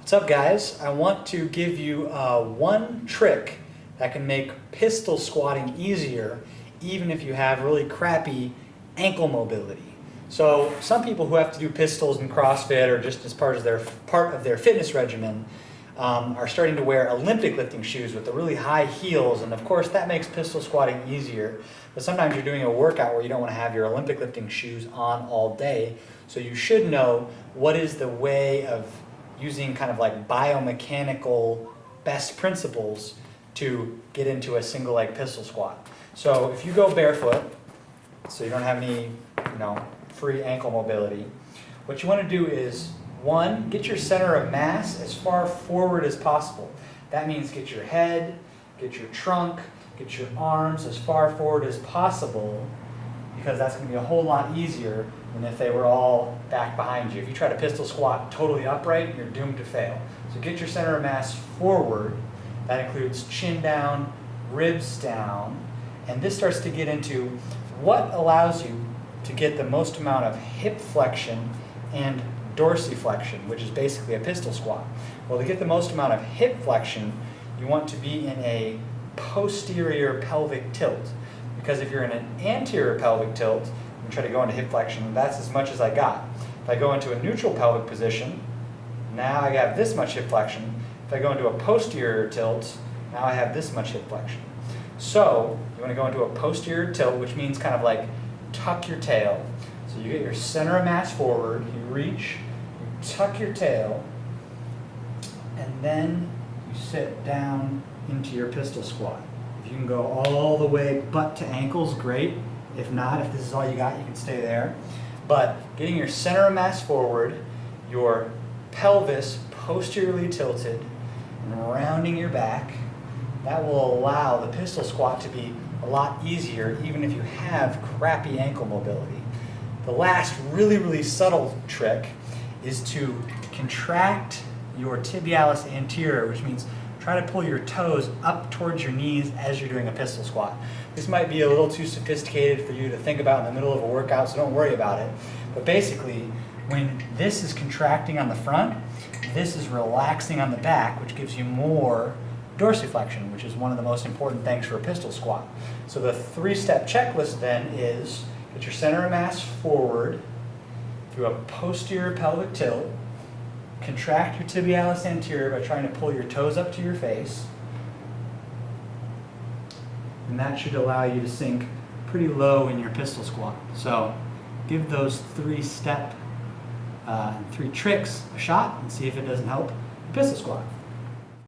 What's up, guys? I want to give you one trick that can make pistol squatting easier even if you have really crappy ankle mobility. So some people who have to do pistols in CrossFit or just as part of their fitness regimen are starting to wear Olympic lifting shoes with the really high heels, and of course that makes pistol squatting easier. But sometimes you're doing a workout where you don't want to have your Olympic lifting shoes on all day, so you should know what is the way of using kind of like biomechanical best principles to get into a single leg pistol squat. So if you go barefoot, so you don't have any, free ankle mobility, what you want to do is, one, get your center of mass as far forward as possible. That means get your head, get your trunk, get your arms as far forward as possible, because that's going to be a whole lot easier than if they were all back behind you. If you try to pistol squat totally upright, you're doomed to fail. So get your center of mass forward. That includes chin down, ribs down, and this starts to get into what allows you to get the most amount of hip flexion and dorsiflexion, which is basically a pistol squat. Well, to get the most amount of hip flexion, you want to be in a posterior pelvic tilt. Because if you're in an anterior pelvic tilt and try to go into hip flexion, that's as much as I got. If I go into a neutral pelvic position, now I have this much hip flexion. If I go into a posterior tilt, now I have this much hip flexion. So you want to go into a posterior tilt, which means kind of like tuck your tail. So you get your center of mass forward, you reach, you tuck your tail, and then you sit down into your pistol squat. If you can go all the way butt to ankles, great. If not, if this is all you got, you can stay there. But getting your center of mass forward, your pelvis posteriorly tilted, and rounding your back, that will allow the pistol squat to be a lot easier even if you have crappy ankle mobility. The last really subtle trick is to contract your tibialis anterior, which means try to pull your toes up towards your knees as you're doing a pistol squat. This might be a little too sophisticated for you to think about in the middle of a workout, so don't worry about it. But basically, when this is contracting on the front, this is relaxing on the back, which gives you more dorsiflexion, which is one of the most important things for a pistol squat. So the 3-step checklist then is get your center of mass forward through a posterior pelvic tilt, contract your tibialis anterior by trying to pull your toes up to your face, and that should allow you to sink pretty low in your pistol squat. So give those 3 tricks a shot and see if it doesn't help your pistol squat.